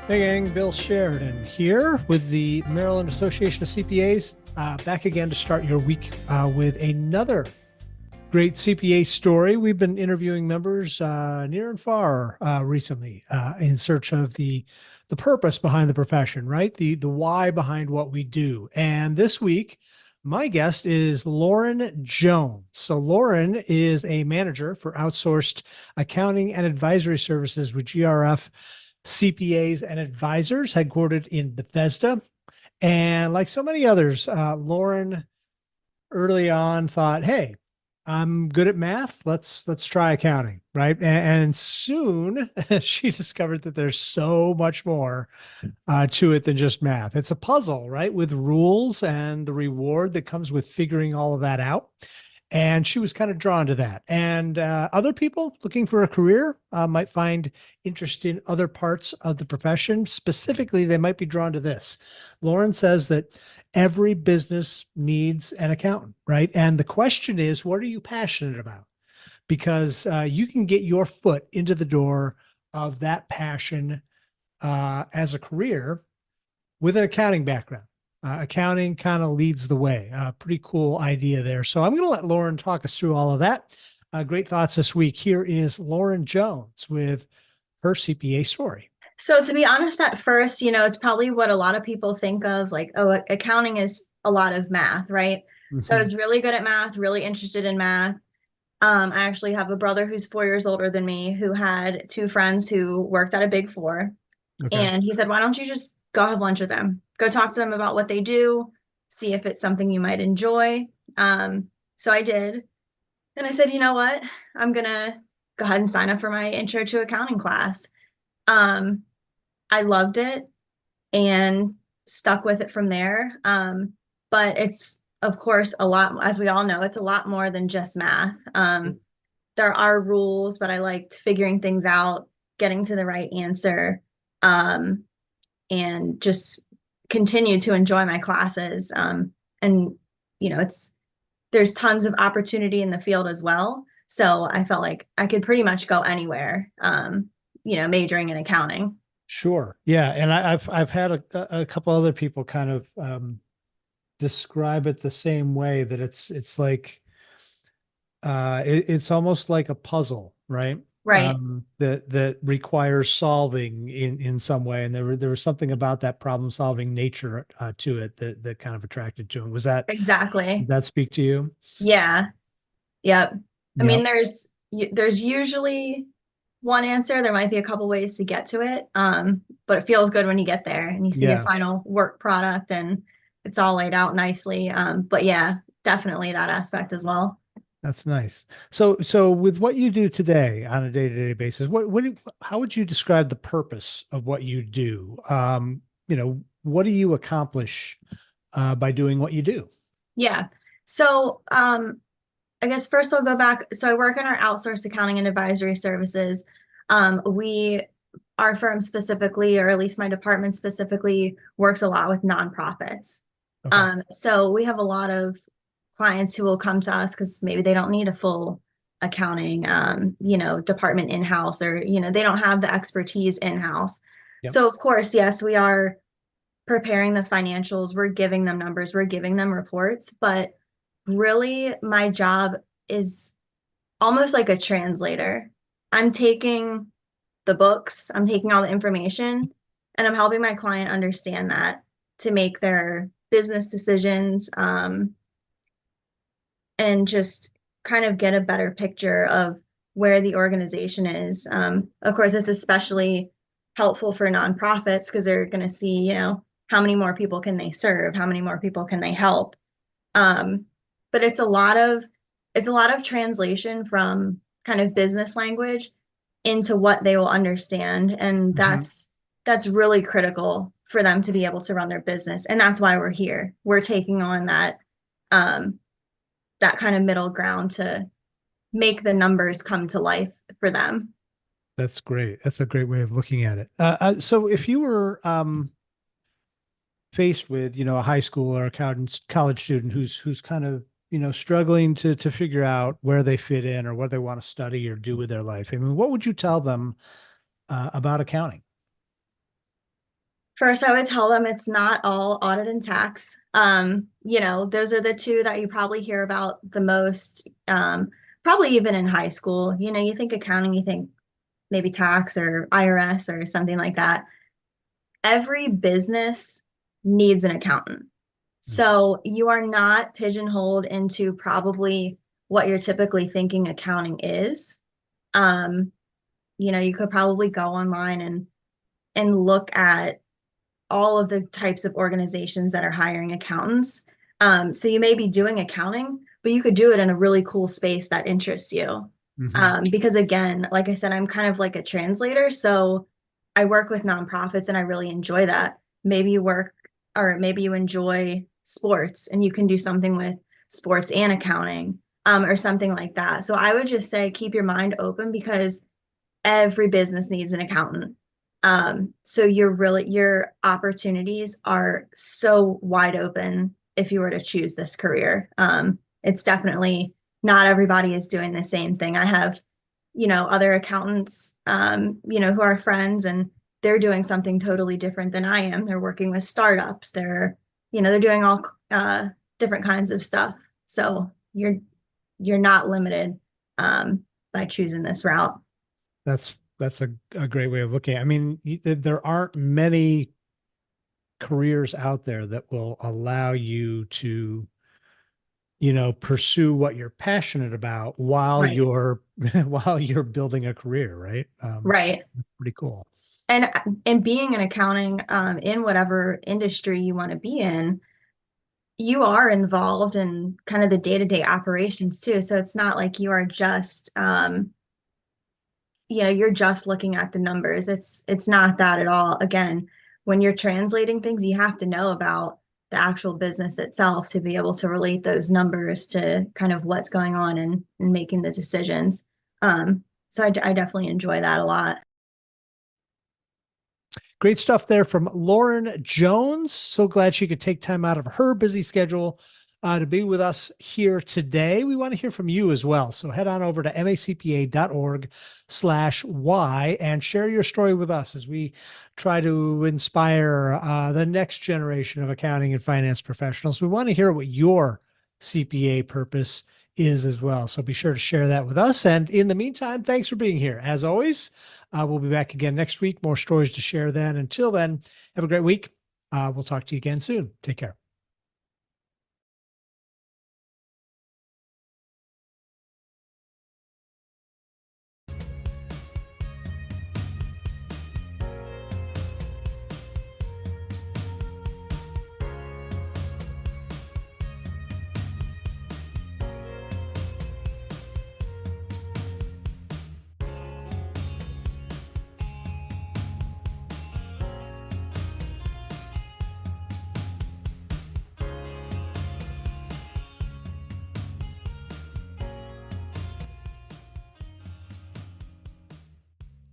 Hey gang, Bill Sheridan here with the Maryland Association of CPAs, back again to start your week with another great CPA story. We've been interviewing members near and far recently in search of the purpose behind the profession, right? The why behind what we do. And this week, my guest is Lauren Jones. So Lauren is a manager for outsourced accounting and advisory services with GRF CPAs and advisors, headquartered in Bethesda. And like so many others, Lauren early on thought, "Hey, I'm good at math. Let's try accounting," right? And soon she discovered that there's so much more to it than just math. It's a puzzle, right? With rules and the reward that comes with figuring all of that out. And she was kind of drawn to that. And other people looking for a career might find interest in other parts of the profession. Specifically, they might be drawn to this. Lauren says that every business needs an accountant, right? And the question is, what are you passionate about? Because you can get your foot into the door of that passion as a career with an accounting background. Accounting kind of leads the way. Pretty cool idea there. So I'm going to let Lauren talk us through all of that. Great thoughts this week. Here is Lauren Jones with her CPA story. So to be honest, at first, it's probably what a lot of people think of like, oh, accounting is a lot of math, right? So I Mhm. was really good at math, really interested in math. I actually have a brother who's 4 years older than me who had two friends who worked at a big four. Okay. And he said, why don't you just go have lunch with them? Go talk to them about what they do, see if it's something you might enjoy. So I did. And I said, you know what? I'm gonna go ahead and sign up for my intro to accounting class. Um, I loved it and stuck with it from there. But it's, of course, a lot, as we all know, it's a lot more than just math. There are rules, but I liked figuring things out, getting to the right answer, um, and just continue to enjoy my classes. And, it's, there's tons of opportunity in the field as well. So I felt like I could pretty much go anywhere, majoring in accounting. Sure. Yeah. And I've had a couple other people kind of describe it the same way, that it's like it's almost like a puzzle, right? Right. That requires solving in some way. And there was something about that problem solving nature to it that kind of attracted to him. Was that Did Exactly. that speak to you? Yeah. Yep. I mean, Yep. there's usually one answer. There might be a couple ways to get to it. But it feels good when you get there and you see a Yeah. final work product and it's all laid out nicely. But yeah, definitely that aspect as well. That's nice. So with what you do today on a day-to-day basis, how would you describe the purpose of what you do? What do you accomplish by doing what you do? Yeah. So, I guess first I'll go back. So I work in our outsourced accounting and advisory services. Our firm specifically, or at least my department specifically, works a lot with nonprofits. Okay. So we have a lot of clients who will come to us because maybe they don't need a full accounting, department in-house, or, they don't have the expertise in-house. Yep. So of course, yes, we are preparing the financials, we're giving them numbers, we're giving them reports, but really my job is almost like a translator. I'm taking the books, I'm taking all the information, and I'm helping my client understand that to make their business decisions, and just kind of get a better picture of where the organization is. Of course, it's especially helpful for nonprofits because they're going to see, how many more people can they serve? How many more people can they help? Um, but it's a lot of translation from kind of business language into what they will understand, and Hmm. that's really critical for them to be able to run their business. And that's why we're here. We're taking on um, that kind of middle ground to make the numbers come to life for them. That's great. That's a great way of looking at it. So if you were faced with, a high school or a college student who's kind of, struggling to figure out where they fit in or what they want to study or do with their life, I mean, what would you tell them about accounting? First, I would tell them it's not all audit and tax. Those are the two that you probably hear about the most, probably even in high school. You think accounting, you think maybe tax or IRS or something like that. Every business needs an accountant. So you are not pigeonholed into probably what you're typically thinking accounting is. Um, you could probably go online and look at all of the types of organizations that are hiring accountants. So you may be doing accounting, but you could do it in a really cool space that interests you. Mm-hmm. Because again, like I said, I'm kind of like a translator. So I work with nonprofits and I really enjoy that. Maybe you work or maybe you enjoy sports and you can do something with sports and accounting, or something like that. So I would just say keep your mind open because every business needs an accountant. So your opportunities are so wide open if you were to choose this career. It's definitely not everybody is doing the same thing. I have, other accountants, who are friends and they're doing something totally different than I am. They're working with startups. They're doing all different kinds of stuff. So you're not limited by choosing this route. That's a great way of looking at it. I mean, there aren't many careers out there that will allow you to, pursue what you're passionate about while Right. you're while you're building a career, right? Right. That's pretty cool. And being in accounting, in whatever industry you want to be in, you are involved in kind of the day-to-day operations too. So it's not like you are just, you're just looking at the numbers. It's not that at all. Again, when you're translating things, you have to know about the actual business itself to be able to relate those numbers to kind of what's going on and making the decisions. So I definitely enjoy that a lot. Great stuff there from Lauren Jones. So glad she could take time out of her busy schedule to be with us here today. We want to hear from you as well. So head on over to macpa.org/Y and share your story with us as we try to inspire the next generation of accounting and finance professionals. We want to hear what your CPA purpose is as well. So be sure to share that with us. And in the meantime, thanks for being here. As always, we'll be back again next week. More stories to share then. Until then, have a great week. We'll talk to you again soon. Take care.